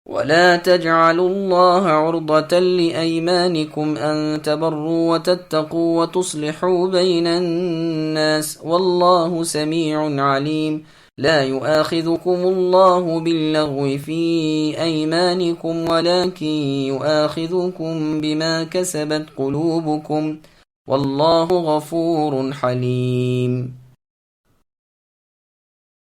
ولا تجعلوا الله عرضة لأيمانكم أن تبروا وتتقوا وتصلحوا بين الناس والله سميع عليم لا يؤاخذكم الله باللغو في أيمانكم ولكن يؤاخذكم بما كسبت قلوبكم والله غفور حليم۔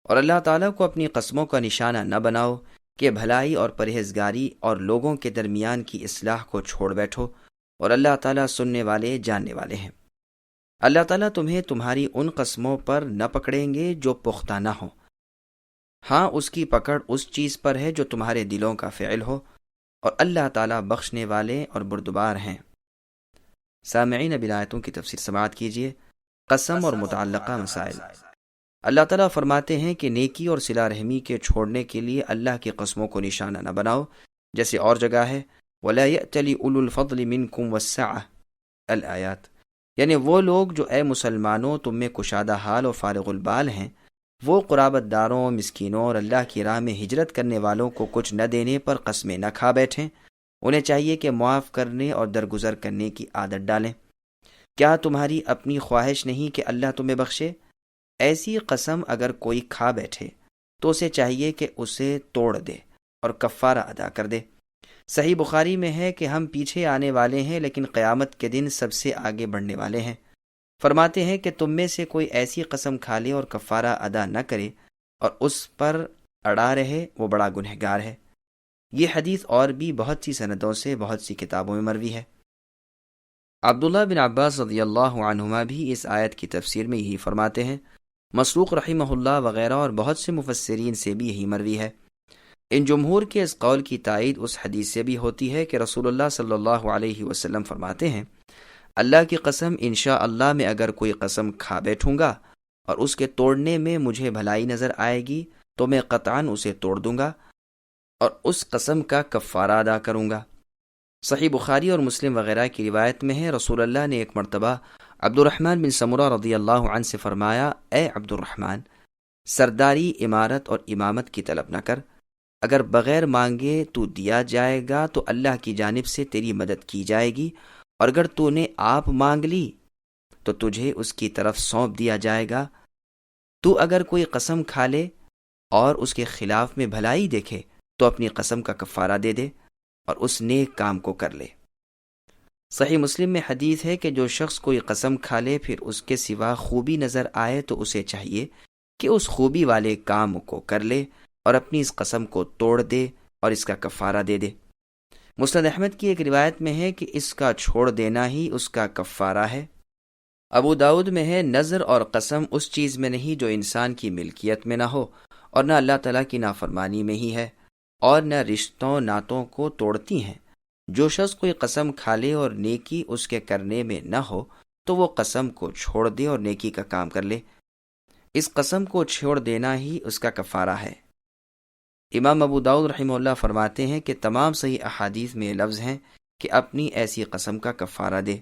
اور اللہ تعالیٰ کو اپنی قسموں کا نشانہ نہ بناؤ کہ بھلائی اور پرہیزگاری اور لوگوں کے درمیان کی اصلاح کو چھوڑ بیٹھو، اور اللہ تعالیٰ سننے والے جاننے والے ہیں۔ اللہ تعالیٰ تمہیں تمہاری ان قسموں پر نہ پکڑیں گے جو پختہ نہ ہوں، ہاں اس کی پکڑ اس چیز پر ہے جو تمہارے دلوں کا فعل ہو، اور اللہ تعالیٰ بخشنے والے اور بردبار ہیں۔ سامعین، اب آیتوں کی تفسیر سماعت کیجیے۔ قسم اور متعلقہ مسائل۔ اللہ تعالیٰ فرماتے ہیں کہ نیکی اور صلہ رحمی کے چھوڑنے کے لیے اللہ کی قسموں کو نشانہ نہ بناؤ، جیسے اور جگہ ہے وَلَا يَأْتَلِ أُولُو الْفَضْلِ مِنْكُمْ وَالسَّعَةِ الآیات، یعنی وہ لوگ جو اے مسلمانوں تم میں کشادہ حال اور فارغ البال ہیں، وہ قرابت داروں، مسکینوں اور اللہ کی راہ میں ہجرت کرنے والوں کو کچھ نہ دینے پر قسمیں نہ کھا بیٹھیں۔ انہیں چاہیے کہ معاف کرنے اور درگزر کرنے کی عادت ڈالیں۔ کیا تمہاری اپنی خواہش نہیں کہ اللہ تمہیں بخشے؟ ایسی قسم اگر کوئی کھا بیٹھے تو اسے چاہیے کہ اسے توڑ دے اور کفارہ ادا کر دے۔ صحیح بخاری میں ہے کہ ہم پیچھے آنے والے ہیں لیکن قیامت کے دن سب سے آگے بڑھنے والے ہیں۔ فرماتے ہیں کہ تم میں سے کوئی ایسی قسم کھا لے اور کفارہ ادا نہ کرے اور اس پر اڑا رہے، وہ بڑا گنہگار ہے۔ یہ حدیث اور بھی بہت سی سندوں سے بہت سی کتابوں میں مروی ہے۔ عبداللہ بن عباس رضی اللہ عنہما بھی اس آیت کی تفسیر میں یہی فرماتے ہیں۔ مسروق رحمہ اللہ وغیرہ اور بہت سے مفسرین سے بھی یہی مروی ہے۔ ان جمہور کے اس قول کی تائید اس حدیث سے بھی ہوتی ہے کہ رسول اللہ صلی اللہ علیہ وسلم فرماتے ہیں، اللہ کی قسم انشاءاللہ میں اگر کوئی قسم کھا بیٹھوں گا اور اس کے توڑنے میں مجھے بھلائی نظر آئے گی تو میں قطعاً اسے توڑ دوں گا اور اس قسم کا کفارہ ادا کروں گا۔ صحیح بخاری اور مسلم وغیرہ کی روایت میں ہے، رسول اللہ نے ایک مرتبہ عبد الرحمن بن سمرہ رضی اللہ عنہ سے فرمایا، اے عبد الرحمن، سرداری، امارت اور امامت کی طلب نہ کر، اگر بغیر مانگے تو دیا جائے گا تو اللہ کی جانب سے تیری مدد کی جائے گی، اور اگر تو نے آپ مانگ لی تو تجھے اس کی طرف سونپ دیا جائے گا۔ تو اگر کوئی قسم کھا لے اور اس کے خلاف میں بھلائی دیکھے تو اپنی قسم کا کفارہ دے دے اور اس نیک کام کو کر لے۔ صحیح مسلم میں حدیث ہے کہ جو شخص کوئی قسم کھا لے پھر اس کے سوا خوبی نظر آئے تو اسے چاہیے کہ اس خوبی والے کام کو کر لے اور اپنی اس قسم کو توڑ دے اور اس کا کفارہ دے دے۔ مسند احمد کی ایک روایت میں ہے کہ اس کا چھوڑ دینا ہی اس کا کفارہ ہے۔ ابو داؤد میں ہے، نظر اور قسم اس چیز میں نہیں جو انسان کی ملکیت میں نہ ہو اور نہ اللہ تعالیٰ کی نافرمانی میں ہی ہے، اور نہ رشتوں ناتوں کو توڑتی ہیں۔ جو شخص کوئی قسم کھا لے اور نیکی اس کے کرنے میں نہ ہو تو وہ قسم کو چھوڑ دے اور نیکی کا کام کر لے، اس قسم کو چھوڑ دینا ہی اس کا کفارہ ہے۔ امام ابو داؤد رحمہ اللہ فرماتے ہیں کہ تمام صحیح احادیث میں لفظ ہیں کہ اپنی ایسی قسم کا کفارہ دے۔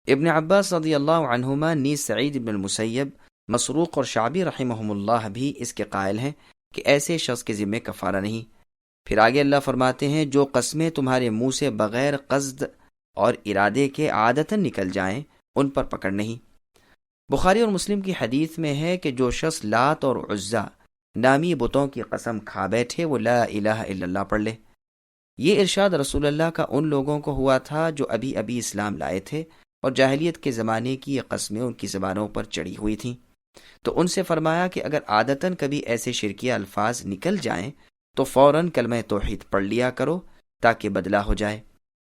ابن عباس رضی اللہ عنہما نیز سعید بن المسیب، مسروق اور شعبی رحمہم اللہ بھی اس کے قائل ہیں کہ ایسے شخص کے ذمہ کفارہ نہیں۔ پھر آگے اللہ فرماتے ہیں، جو قسمیں تمہارے منہ سے بغیر قصد اور ارادے کے عادتاً نکل جائیں ان پر پکڑ نہیں۔ بخاری اور مسلم کی حدیث میں ہے کہ جو شخص لات اور عزا نامی بتوں کی قسم کھا بیٹھے وہ لا الہ الا اللہ پڑھ لے۔ یہ ارشاد رسول اللہ کا ان لوگوں کو ہوا تھا جو ابھی ابھی اسلام لائے تھے اور جاہلیت کے زمانے کی یہ قسمیں ان کی زبانوں پر چڑھی ہوئی تھیں، تو ان سے فرمایا کہ اگر عادتاً کبھی ایسے شرکیہ الفاظ نکل جائیں تو فوراً کلمہ توحید پڑھ لیا کرو تاکہ بدلہ ہو جائے۔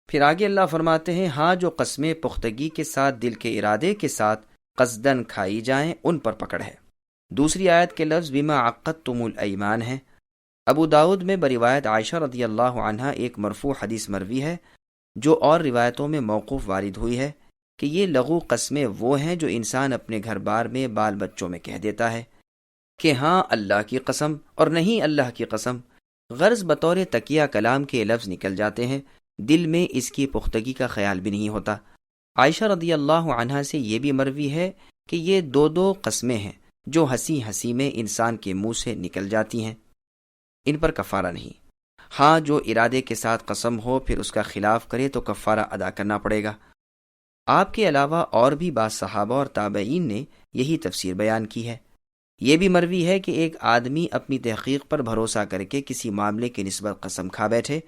پھر آگے اللہ فرماتے ہیں، ہاں جو قسمیں پختگی کے ساتھ دل کے ارادے کے ساتھ قصداً کھائی جائیں ان پر پکڑ ہے۔ دوسری آیت کے لفظ بما عقدتم الایمان ہیں۔ ابو داؤد میں بروایت عائشہ رضی اللہ عنہا ایک مرفوع حدیث مروی ہے جو اور روایتوں میں موقوف وارد ہوئی ہے کہ یہ لغو قسمیں وہ ہیں جو انسان اپنے گھر بار میں بال بچوں میں کہہ دیتا ہے کہ ہاں اللہ کی قسم اور نہیں اللہ کی قسم، غرض بطور تکیہ کلام کے لفظ نکل جاتے ہیں، دل میں اس کی پختگی کا خیال بھی نہیں ہوتا۔ عائشہ رضی اللہ عنہا سے یہ بھی مروی ہے کہ یہ دو قسمیں ہیں جو ہنسی ہنسی میں انسان کے منہ سے نکل جاتی ہیں، ان پر کفارہ نہیں۔ ہاں جو ارادے کے ساتھ قسم ہو پھر اس کا خلاف کرے تو کفارہ ادا کرنا پڑے گا۔ آپ کے علاوہ اور بھی بعض صحابہ اور تابعین نے یہی تفسیر بیان کی ہے۔ یہ بھی مروی ہے کہ ایک آدمی اپنی تحقیق پر بھروسہ کر کے کسی معاملے کی نسبت قسم کھا بیٹھے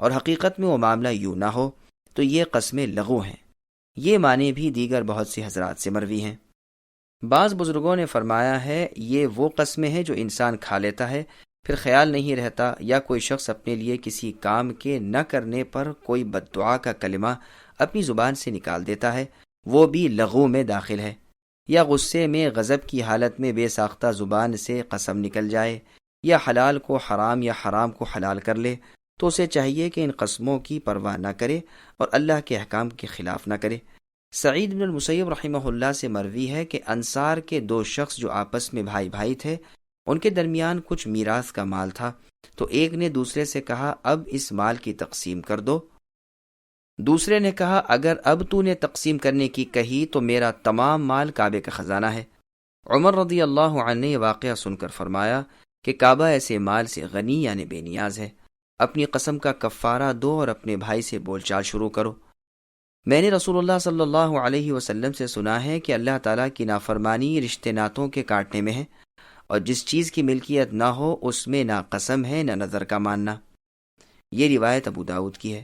اور حقیقت میں وہ معاملہ یوں نہ ہو تو یہ قسمیں لغو ہیں۔ یہ معنی بھی دیگر بہت سے حضرات سے مروی ہیں۔ بعض بزرگوں نے فرمایا ہے یہ وہ قسمیں ہیں جو انسان کھا لیتا ہے پھر خیال نہیں رہتا، یا کوئی شخص اپنے لیے کسی کام کے نہ کرنے پر کوئی بد دعا کا کلمہ اپنی زبان سے نکال دیتا ہے، وہ بھی لغو میں داخل ہے، یا غصے میں غضب کی حالت میں بے ساختہ زبان سے قسم نکل جائے، یا حلال کو حرام یا حرام کو حلال کر لے، تو اسے چاہیے کہ ان قسموں کی پرواہ نہ کرے اور اللہ کے احکام کے خلاف نہ کرے۔ سعید بن المسیب رحمہ اللہ سے مروی ہے کہ انصار کے دو شخص جو آپس میں بھائی بھائی تھے، ان کے درمیان کچھ میراث کا مال تھا، تو ایک نے دوسرے سے کہا اب اس مال کی تقسیم کر دو۔ دوسرے نے کہا اگر اب تو نے تقسیم کرنے کی کہی تو میرا تمام مال کعبے کا خزانہ ہے۔ عمر رضی اللہ عنہ نے یہ واقعہ سن کر فرمایا کہ کعبہ ایسے مال سے غنی یعنی بے نیاز ہے، اپنی قسم کا کفارہ دو اور اپنے بھائی سے بول چال شروع کرو۔ میں نے رسول اللہ صلی اللہ علیہ وسلم سے سنا ہے کہ اللہ تعالیٰ کی نافرمانی رشتے ناتوں کے کاٹنے میں ہے، اور جس چیز کی ملکیت نہ ہو اس میں نہ قسم ہے نہ نظر کا ماننا۔ یہ روایت ابو داؤد کی ہے۔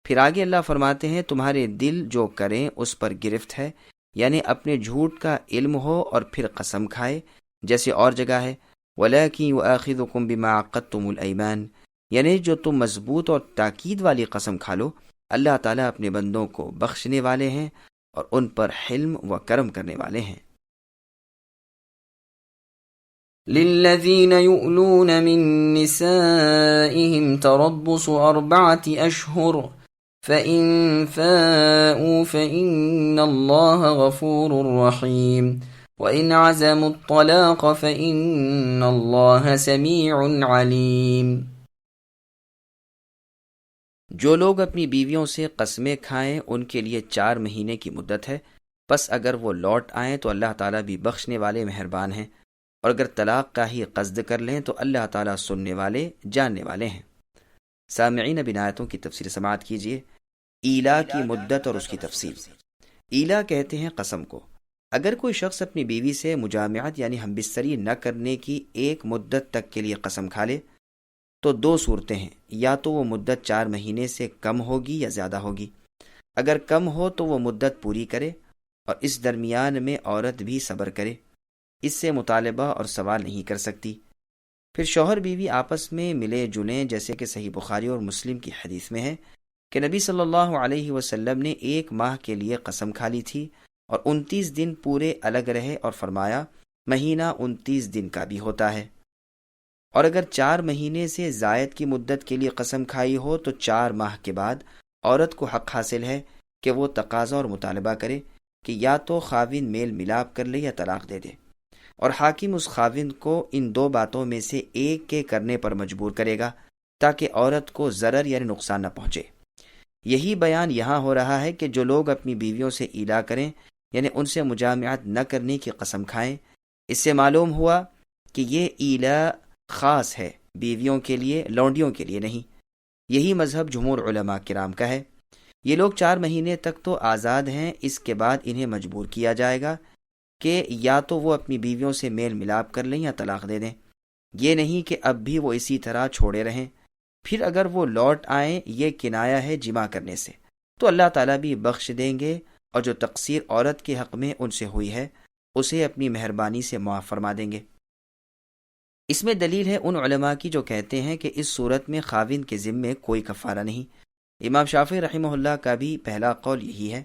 پھر آگے اللہ فرماتے ہیں تمہارے دل جو کریں اس پر گرفت ہے، یعنی اپنے جھوٹ کا علم ہو اور پھر قسم کھائے، جیسے اور جگہ ہے وَلَٰكِن يُؤَاخِذُكُم بِمَا عَقَّدتُّمُ الْأَيْمَانَ، یعنی جو تم مضبوط اور تاکید والی قسم کھا لو، اللہ تعالیٰ اپنے بندوں کو بخشنے والے ہیں اور ان پر حلم و کرم کرنے والے ہیں۔ للذين يؤلون من نسائهم تربص 4 أشهر فإن فاءوا فإن الله غفور رحيم وإن عزموا الطلاق فإن الله سميع عليم۔ جو لوگ اپنی بیویوں سے قسمیں کھائیں ان کے لیے 4 مہینے کی مدت ہے، پس اگر وہ لوٹ آئیں تو اللہ تعالیٰ بھی بخشنے والے مہربان ہیں، اور اگر طلاق کا ہی قصد کر لیں تو اللہ تعالیٰ سننے والے جاننے والے ہیں۔ سامعین اب ان آیتوں کی تفسیر سماعت کیجیے۔ ایلا کی مدت اور اس کی تفصیل۔ ایلا کہتے ہیں قسم کو۔ اگر کوئی شخص اپنی بیوی سے مجامعت یعنی ہم بستری نہ کرنے کی ایک مدت تک کے لیے قسم کھا لے تو 2 صورتیں ہیں، یا تو وہ مدت 4 مہینے سے کم ہوگی یا زیادہ ہوگی۔ اگر کم ہو تو وہ مدت پوری کرے اور اس درمیان میں عورت بھی صبر کرے، اس سے مطالبہ اور سوال نہیں کر سکتی۔ پھر شوہر بیوی آپس میں ملے جلیں، جیسے کہ صحیح بخاری اور مسلم کی حدیث میں ہے کہ نبی صلی اللہ علیہ وسلم نے 1 ماہ کے لیے قسم کھا لی تھی اور 29 دن پورے الگ رہے، اور فرمایا مہینہ 29 دن کا بھی ہوتا ہے۔ اور اگر 4 مہینے سے زائد کی مدت کے لیے قسم کھائی ہو تو 4 ماہ کے بعد عورت کو حق حاصل ہے کہ وہ تقاضا اور مطالبہ کرے کہ یا تو خاوند میل ملاپ کر لے یا طلاق دے دے، اور حاکم اس خاوند کو ان 2 باتوں میں سے ایک کے کرنے پر مجبور کرے گا تاکہ عورت کو ضرر یعنی نقصان نہ پہنچے۔ یہی بیان یہاں ہو رہا ہے کہ جو لوگ اپنی بیویوں سے ایلا کریں یعنی ان سے مجامعت نہ کرنے کی قسم کھائیں، اس سے معلوم ہوا کہ یہ ایلا خاص ہے، بیویوں کے لیے، لونڈیوں کے لیے نہیں۔ یہی مذہب جمہور علماء کرام کا ہے۔ یہ لوگ 4 مہینے تک تو آزاد ہیں، اس کے بعد انہیں مجبور کیا جائے گا کہ یا تو وہ اپنی بیویوں سے میل ملاپ کر لیں یا طلاق دے دیں، یہ نہیں کہ اب بھی وہ اسی طرح چھوڑے رہیں۔ پھر اگر وہ لوٹ آئیں، یہ کنایا ہے جمع کرنے سے، تو اللہ تعالیٰ بھی بخش دیں گے، اور جو تقصیر عورت کے حق میں ان سے ہوئی ہے اسے اپنی مہربانی سے معاف فرما دیں گے۔ اس میں دلیل ہے ان علماء کی جو کہتے ہیں کہ اس صورت میں خاوند کے ذمے کوئی کفارہ نہیں۔ امام شافعی رحمہ اللہ کا بھی پہلا قول یہی ہے۔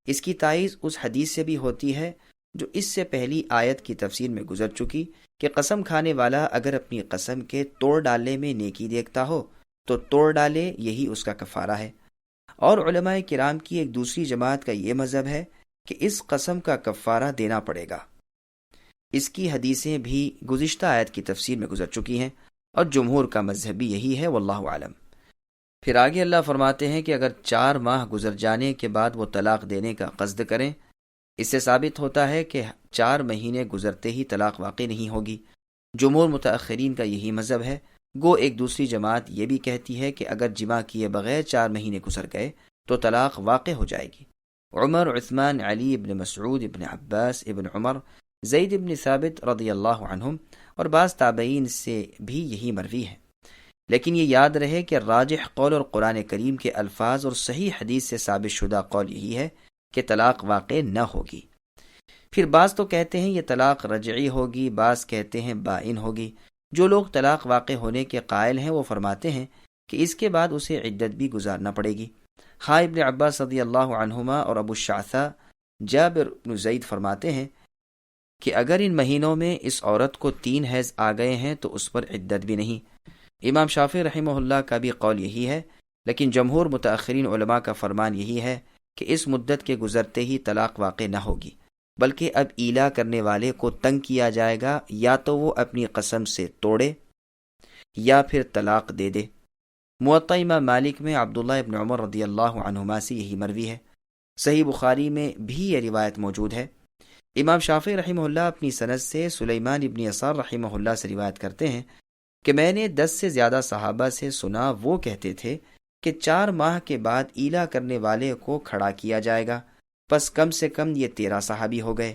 اس کی تائید اس حدیث سے بھی ہوتی ہے جو اس سے پہلی آیت کی تفسیر میں گزر چکی کہ قسم کھانے والا اگر اپنی قسم کے توڑ ڈالنے میں نیکی دیکھتا ہو تو توڑ ڈالے، یہی اس کا کفارہ ہے۔ اور علماء کرام کی ایک دوسری جماعت کا یہ مذہب ہے کہ اس قسم کا کفارہ دینا پڑے گا۔ اس کی حدیثیں بھی گزشتہ آیت کی تفسیر میں گزر چکی ہیں، اور جمہور کا مذہب بھی یہی ہے، واللہ عالم۔ پھر آگے اللہ فرماتے ہیں کہ اگر 4 ماہ گزر جانے کے بعد وہ طلاق دینے کا قصد کریں، اس سے ثابت ہوتا ہے کہ 4 مہینے گزرتے ہی طلاق واقع نہیں ہوگی۔ جمہور متأخرین کا یہی مذہب ہے، گو ایک دوسری جماعت یہ بھی کہتی ہے کہ اگر جمع کیے بغیر 4 مہینے گزر گئے تو طلاق واقع ہو جائے گی۔ عمر، عثمان، علی ابن مسعود، ابن عباس، ابن عمر، زید ابن ثابت رضی اللہ عنہم اور بعض تابعین سے بھی یہی مروی ہے۔ لیکن یہ یاد رہے کہ راجح قول اور قرآن کریم کے الفاظ اور صحیح حدیث سے ثابت شدہ قول یہی ہے کہ طلاق واقع نہ ہوگی۔ پھر بعض تو کہتے ہیں یہ طلاق رجعی ہوگی، بعض کہتے ہیں بائن ہوگی۔ جو لوگ طلاق واقع ہونے کے قائل ہیں وہ فرماتے ہیں کہ اس کے بعد اسے عدت بھی گزارنا پڑے گی۔ ہاں ابن عباس رضی اللہ عنہما اور ابو الشعثاء جابر بن زید فرماتے ہیں کہ اگر ان مہینوں میں اس عورت کو 3 حیض آ گئے ہیں تو اس پر عدت بھی نہیں۔ امام شافعی رحمہ اللہ کا بھی قول یہی ہے، لیکن جمہور متأخرین علماء کا فرمان یہی ہے کہ اس مدت کے گزرتے ہی طلاق واقع نہ ہوگی، بلکہ اب ایلا کرنے والے کو تنگ کیا جائے گا، یا تو وہ اپنی قسم سے توڑے یا پھر طلاق دے دے۔ موطا امام مالک میں عبداللہ ابن عمر رضی اللہ عنہما سے یہی مروی ہے۔ صحیح بخاری میں بھی یہ روایت موجود ہے۔ امام شافعی رحمہ اللہ اپنی سند سے سلیمان ابن یسار رحمہ اللہ سے روایت کرتے ہیں کہ میں نے 10 سے زیادہ صحابہ سے سنا، وہ کہتے تھے کہ 4 ماہ کے بعد ایلا کرنے والے کو کھڑا کیا جائے گا، پس کم سے کم یہ 13 صحابی ہو گئے۔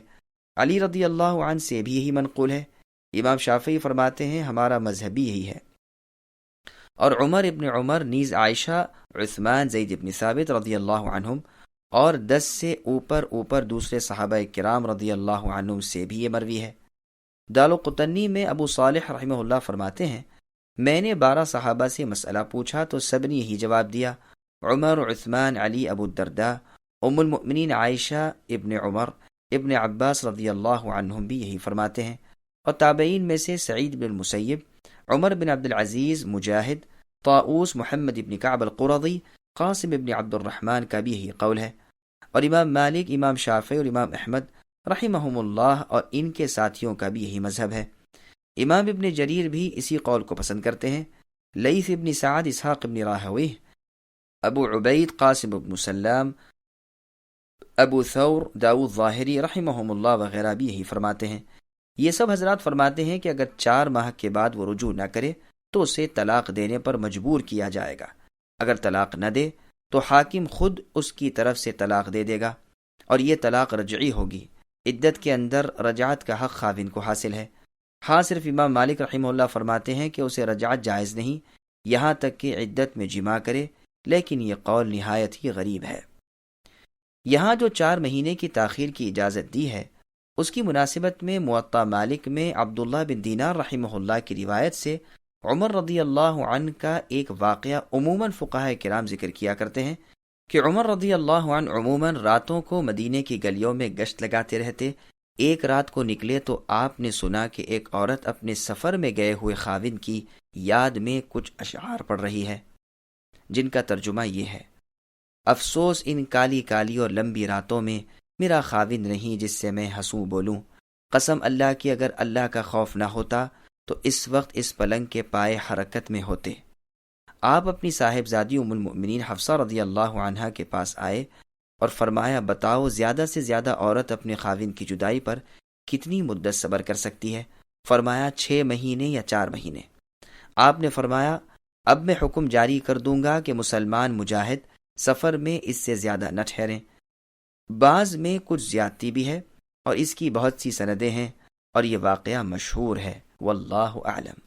علی رضی اللہ عنہ سے بھی یہی منقول ہے۔ امام شافعی فرماتے ہیں ہمارا مذہب بھی یہی ہے۔ اور عمر ابن عمر نیز عائشہ، عثمان، زید ابن ثابت رضی اللہ عنہم اور 10 سے اوپر دوسرے صحابہ کرام رضی اللہ عنہم سے بھی یہ مروی ہے۔ دارالقطنی میں ابو صالح رحمہ اللہ فرماتے ہیں میں نے 12 صحابہ سے مسئلہ پوچھا تو سب نے یہی جواب دیا، عمر، عثمان، علی، ابو الدرداء، ام المؤمنین عائشہ، ابن عمر، ابن عباس رضی اللہ عنہم بھی یہی فرماتے ہیں۔ اور تابعین میں سے سعید بن المسیب، عمر بن عبد العزیز، مجاہد، طاؤوس، محمد ابن کعب القرظی، قاسم ابن عبد الرحمن کا بھی یہی قول ہے۔ اور امام مالک، امام شافعی اور امام احمد رحمہم اللہ اور ان کے ساتھیوں کا بھی یہی مذہب ہے۔ امام ابن جریر بھی اسی قول کو پسند کرتے ہیں۔ لیث ابن سعد، اسحاق ابن راہویہ، ابو عبید، قاسم ابن سلام، ابو ثور، داؤد ظاہری رحمہم اللہ وغیرہ بھی یہی فرماتے ہیں۔ یہ سب حضرات فرماتے ہیں کہ اگر 4 ماہ کے بعد وہ رجوع نہ کرے تو اسے طلاق دینے پر مجبور کیا جائے گا۔ اگر طلاق نہ دے تو حاکم خود اس کی طرف سے طلاق دے دے گا، اور یہ طلاق رجعی ہوگی۔ عدت کے اندر رجعت کا حق خاوند کو حاصل ہے۔ ہاں صرف امام مالک رحمہ اللہ فرماتے ہیں کہ اسے رجعت جائز نہیں یہاں تک کہ عدت میں جمع کرے، لیکن یہ قول نہایت ہی غریب ہے۔ یہاں جو 4 مہینے کی تاخیر کی اجازت دی ہے اس کی مناسبت میں موطا مالک میں عبداللہ بن دینار رحمہ اللہ کی روایت سے عمر رضی اللہ عنہ کا ایک واقعہ عموماً فقہاء کرام ذکر کیا کرتے ہیں کہ عمر رضی اللہ عنہ عموماً راتوں کو مدینے کی گلیوں میں گشت لگاتے رہتے۔ ایک رات کو نکلے تو آپ نے سنا کہ ایک عورت اپنے سفر میں گئے ہوئے خاوند کی یاد میں کچھ اشعار پڑھ رہی ہے، جن کا ترجمہ یہ ہے: افسوس ان کالی کالی اور لمبی راتوں میں میرا خاوند نہیں جس سے میں ہنسوں بولوں، قسم اللہ کی اگر اللہ کا خوف نہ ہوتا تو اس وقت اس پلنگ کے پائے حرکت میں ہوتے۔ آپ اپنی صاحبزادی ام المؤمنین حفصہ رضی اللہ عنہا کے پاس آئے اور فرمایا بتاؤ زیادہ سے زیادہ عورت اپنے خاوند کی جدائی پر کتنی مدت صبر کر سکتی ہے؟ فرمایا 6 مہینے یا 4 مہینے۔ آپ نے فرمایا اب میں حکم جاری کر دوں گا کہ مسلمان مجاہد سفر میں اس سے زیادہ نہ ٹھہریں۔ بعض میں کچھ زیادتی بھی ہے اور اس کی بہت سی سندیں ہیں اور یہ واقعہ مشہور ہے، واللہ اعلم۔